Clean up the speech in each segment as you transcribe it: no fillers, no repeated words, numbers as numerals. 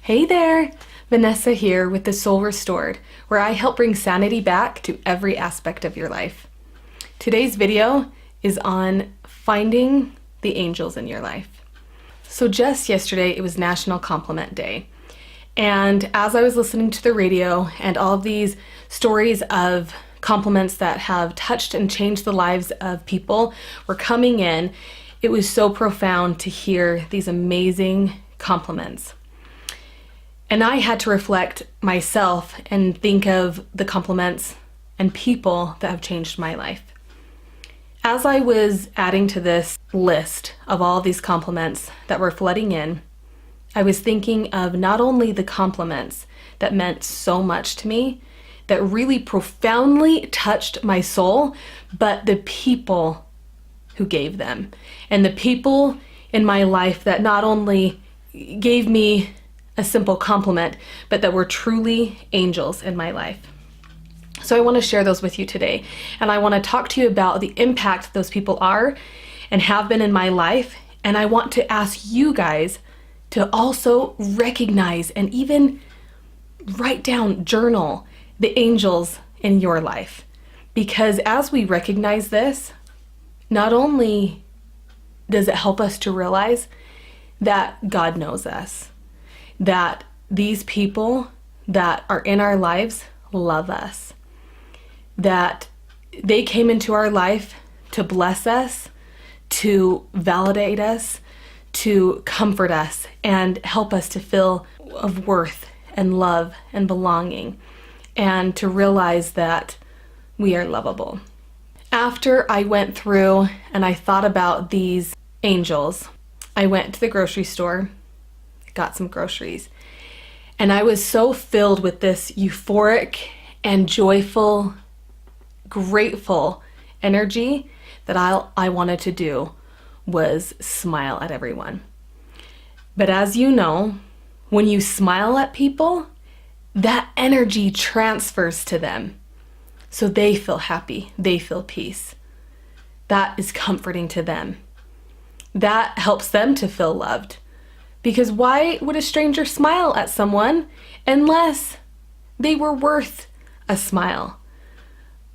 Hey there, Vanessa here with The Soul Restored, where I help bring sanity back to every aspect of your life. Today's video is on finding the angels in your life. So just yesterday, it was National Compliment Day. And as I was listening to the radio and all of these stories of compliments that have touched and changed the lives of people were coming in, it was so profound to hear these amazing compliments. And I had to reflect myself and think of the compliments and people that have changed my life. As I was adding to this list of all these compliments that were flooding in, I was thinking of not only the compliments that meant so much to me, that really profoundly touched my soul, but the people who gave them. And the people in my life that not only gave me a simple compliment, but that were truly angels in my life. So I want to share those with you today. And I want to talk to you about the impact those people are and have been in my life. And I want to ask you guys to also recognize and even write down, journal the angels in your life. Because as we recognize this, not only does it help us to realize that God knows us, that these people that are in our lives love us, that they came into our life to bless us, to validate us, to comfort us, and help us to feel of worth and love and belonging, and to realize that we are lovable. After I went through and I thought about these angels, I went to the grocery store, got some groceries, and I was so filled with this euphoric and joyful, grateful energy that I wanted to do was smile at everyone. But as you know, when you smile at people, that energy transfers to them. So they feel happy, they feel peace. That is comforting to them. That helps them to feel loved. Because why would a stranger smile at someone unless they were worth a smile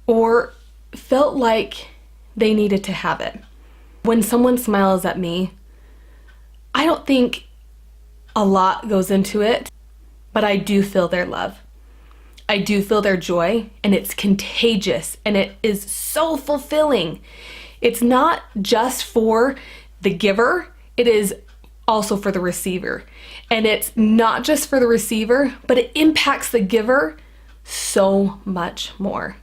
or felt like they needed to have it? When someone smiles at me, I don't think a lot goes into it, but I do feel their love. I do feel their joy, and it's contagious, and it is so fulfilling. It's not just for the giver, it is also for the receiver. And it's not just for the receiver, but it impacts the giver so much more.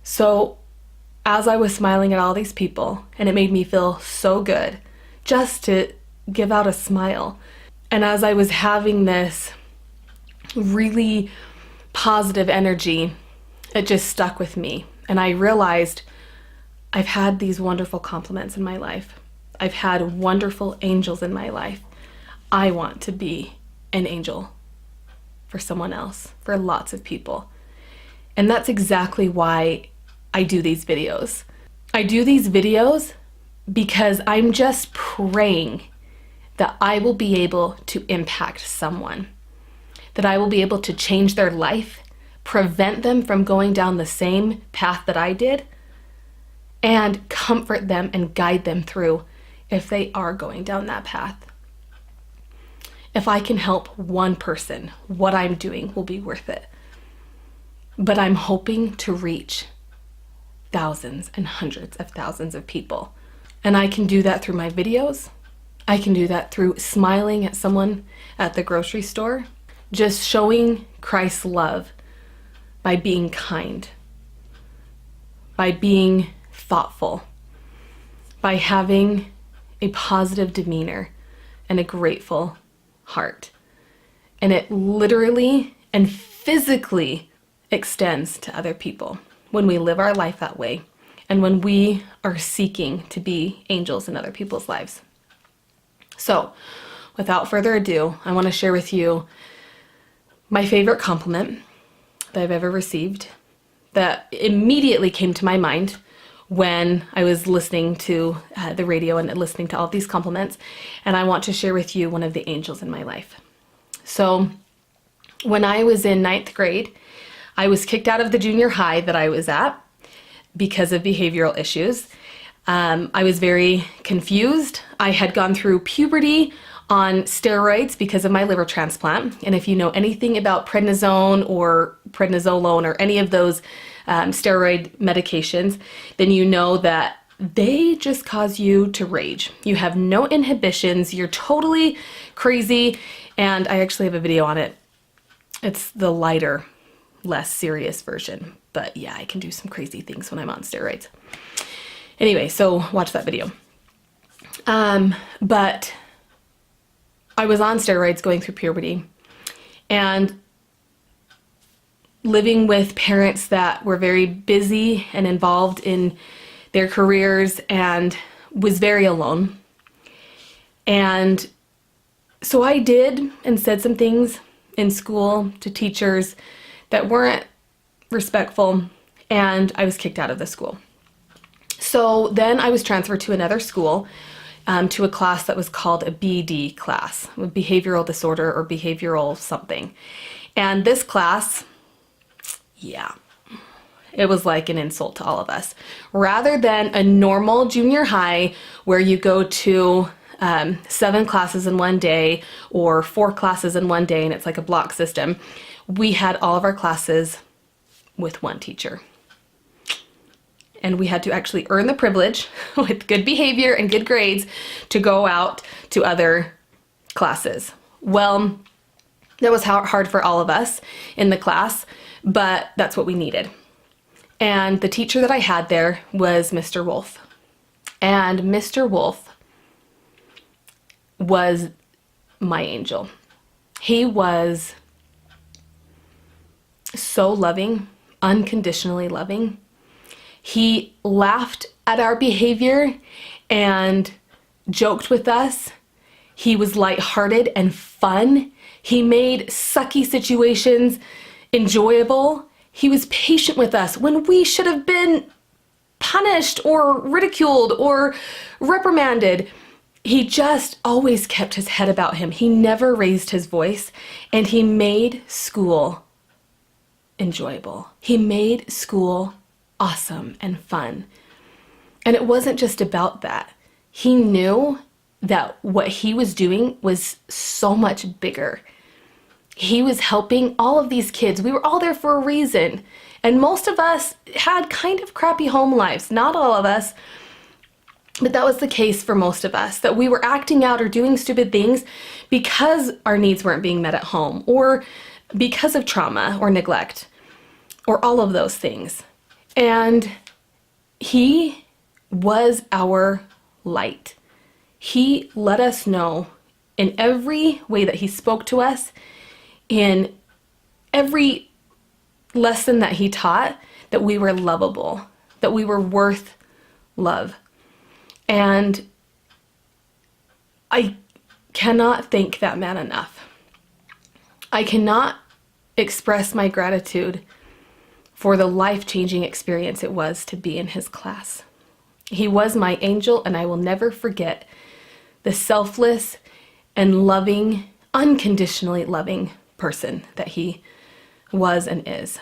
So as I was smiling at all these people, and it made me feel so good just to give out a smile. And as I was having this really positive energy, it just stuck with me. And I realized I've had these wonderful compliments in my life. I've had wonderful angels in my life. I want to be an angel for someone else, for lots of people. And that's exactly why I do these videos. I do these videos because I'm just praying that I will be able to impact someone, that I will be able to change their life, prevent them from going down the same path that I did, and comfort them and guide them through if they are going down that path. If I can help one person, what I'm doing will be worth it. But I'm hoping to reach thousands and hundreds of thousands of people. And I can do that through my videos. I can do that through smiling at someone at the grocery store, just showing Christ's love by being kind, by being thoughtful, by having a positive demeanor and a grateful heart. And it literally and physically extends to other people when we live our life that way and when we are seeking to be angels in other people's lives. So, without further ado, I want to share with you my favorite compliment that I've ever received that immediately came to my mind when I was listening to the radio and listening to all these compliments. And I want to share with you one of the angels in my life. So when I was in ninth grade, I was kicked out of the junior high that I was at because of behavioral issues. I was very confused. I had gone through puberty on steroids because of my liver transplant. And if you know anything about prednisone or prednisolone or any of those steroid medications, then you know that they just cause you to rage. You have no inhibitions. You're totally crazy. And I actually have a video on it. It's the lighter, less serious version. But yeah, I can do some crazy things when I'm on steroids. Anyway, so watch that video. But I was on steroids going through puberty and living with parents that were very busy and involved in their careers and was very alone. And so I did and said some things in school to teachers that weren't respectful, and I was kicked out of the school. So then I was transferred to another school, to a class that was called a BD class, behavioral disorder or behavioral something. And this class, yeah, it was like an insult to all of us. Rather than a normal junior high where you go to 7 classes in one day or 4 classes in one day and it's like a block system, we had all of our classes with one teacher. And we had to actually earn the privilege with good behavior and good grades to go out to other classes. Well, that was hard for all of us in the class, but that's what we needed. And the teacher that I had there was Mr. Wolf. And Mr. Wolf was my angel. He was so loving, unconditionally loving. He laughed at our behavior and joked with us. He was lighthearted and fun. He made sucky situations enjoyable. He was patient with us when we should have been punished or ridiculed or reprimanded. He just always kept his head about him. He never raised his voice, and he made school enjoyable. He made school awesome and fun. And it wasn't just about that. He knew that what he was doing was so much bigger. He was helping all of these kids. We were all there for a reason. And most of us had kind of crappy home lives. Not all of us, but that was the case for most of us, that we were acting out or doing stupid things because our needs weren't being met at home, or because of trauma or neglect, or all of those things. And he was our light. He let us know in every way that he spoke to us, in every lesson that he taught, that we were lovable, that we were worth love. And I cannot thank that man enough. I cannot express my gratitude for the life-changing experience it was to be in his class. He was my angel, and I will never forget the selfless and loving, unconditionally loving person that he was and is.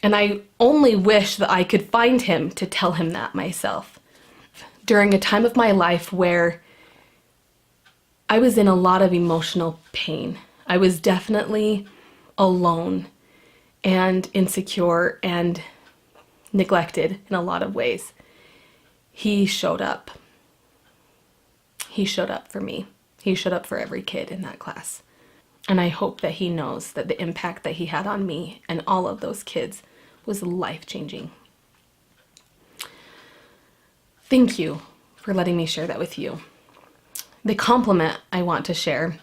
And I only wish that I could find him to tell him that myself. During a time of my life where I was in a lot of emotional pain, I was definitely alone and insecure and neglected in a lot of ways. He showed up. He showed up for me. He showed up for every kid in that class. And I hope that he knows that the impact that he had on me and all of those kids was life-changing. Thank you for letting me share that with you. The compliment I want to share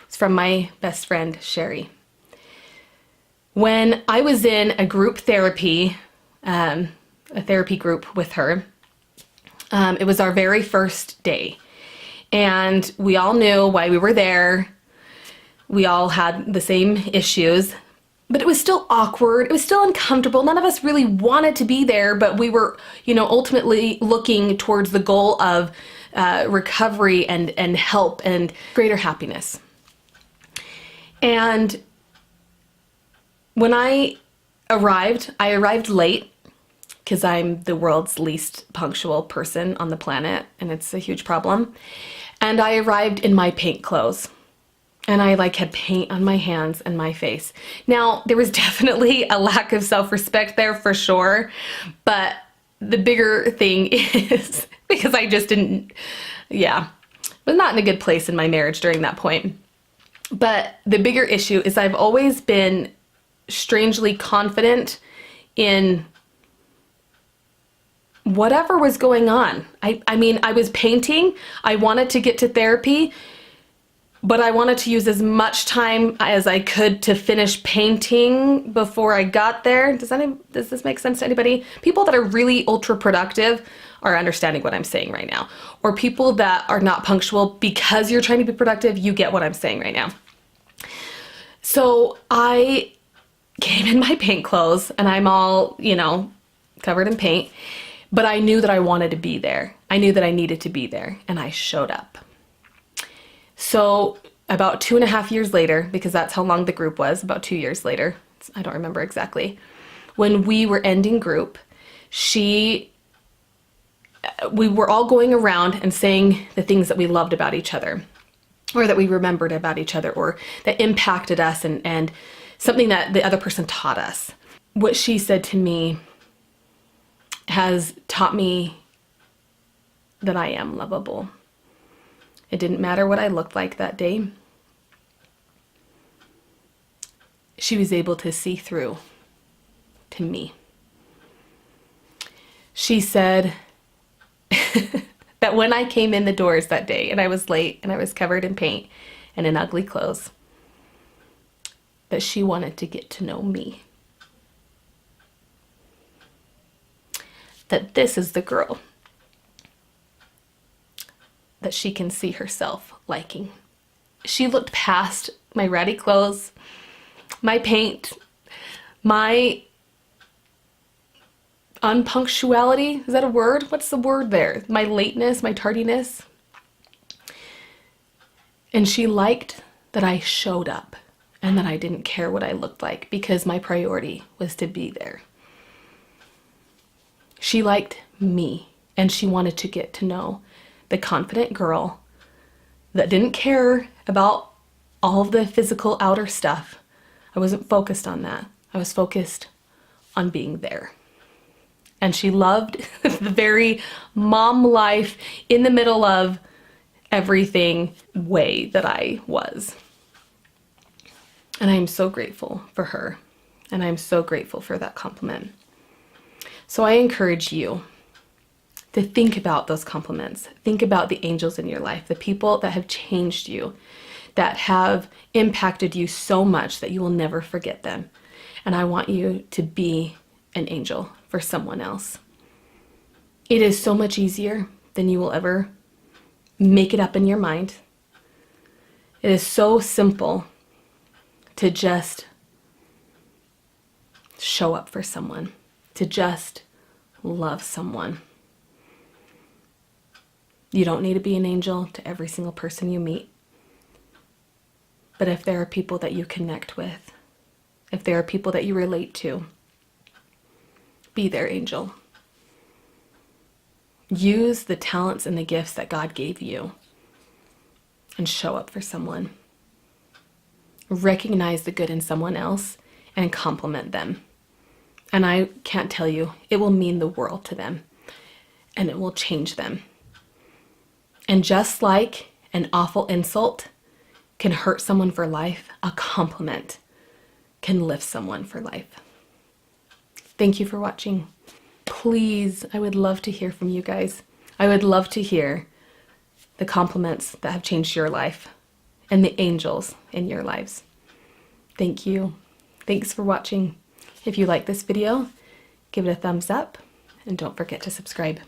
is from my best friend, Sherry. When I was in a group therapy, a therapy group with her, it was our very first day. And we all knew why we were there. We all had the same issues, but it was still awkward. It was still uncomfortable. None of us really wanted to be there, but we were, ultimately looking towards the goal of recovery and help and greater happiness. And when I arrived late because I'm the world's least punctual person on the planet, and it's a huge problem. And I arrived in my paint clothes. And I had paint on my hands and my face. Now, there was definitely a lack of self-respect there for sure, but the bigger thing is because I just didn't, was not in a good place in my marriage during that point. But the bigger issue is I've always been strangely confident in whatever was going on. I mean, I was painting, I wanted to get to therapy, but I wanted to use as much time as I could to finish painting before I got there. Does this make sense to anybody? People that are really ultra productive are understanding what I'm saying right now. Or people that are not punctual because you're trying to be productive, you get what I'm saying right now. So I came in my paint clothes and I'm all, covered in paint, but I knew that I wanted to be there. I knew that I needed to be there, and I showed up. So about 2.5 years later, because that's how long the group was, about 2 years later, I don't remember exactly, when we were ending group, we were all going around and saying the things that we loved about each other, or that we remembered about each other, or that impacted us, and something that the other person taught us. What she said to me has taught me that I am lovable. It didn't matter what I looked like that day. She was able to see through to me. She said that when I came in the doors that day and I was late and I was covered in paint and in ugly clothes, that she wanted to get to know me. That this is the girl that she can see herself liking. She looked past my ratty clothes, my paint, my unpunctuality. Is that a word? What's the word there? My lateness, my tardiness. And she liked that I showed up and that I didn't care what I looked like because my priority was to be there. She liked me, and she wanted to get to know the confident girl that didn't care about all of the physical outer stuff. I wasn't focused on that. I was focused on being there. And she loved the very mom life in the middle of everything way that I was. And I am so grateful for her. And I'm so grateful for that compliment. So I encourage you to think about those compliments. Think about the angels in your life, the people that have changed you, that have impacted you so much that you will never forget them. And I want you to be an angel for someone else. It is so much easier than you will ever make it up in your mind. It is so simple to just show up for someone, to just love someone. You don't need to be an angel to every single person you meet. But if there are people that you connect with, if there are people that you relate to, be their angel. Use the talents and the gifts that God gave you and show up for someone. Recognize the good in someone else and compliment them. And I can't tell you, it will mean the world to them and it will change them. And just like an awful insult can hurt someone for life, a compliment can lift someone for life. Thank you for watching. Please, I would love to hear from you guys. I would love to hear the compliments that have changed your life and the angels in your lives. Thank you. Thanks for watching. If you like this video, give it a thumbs up and don't forget to subscribe.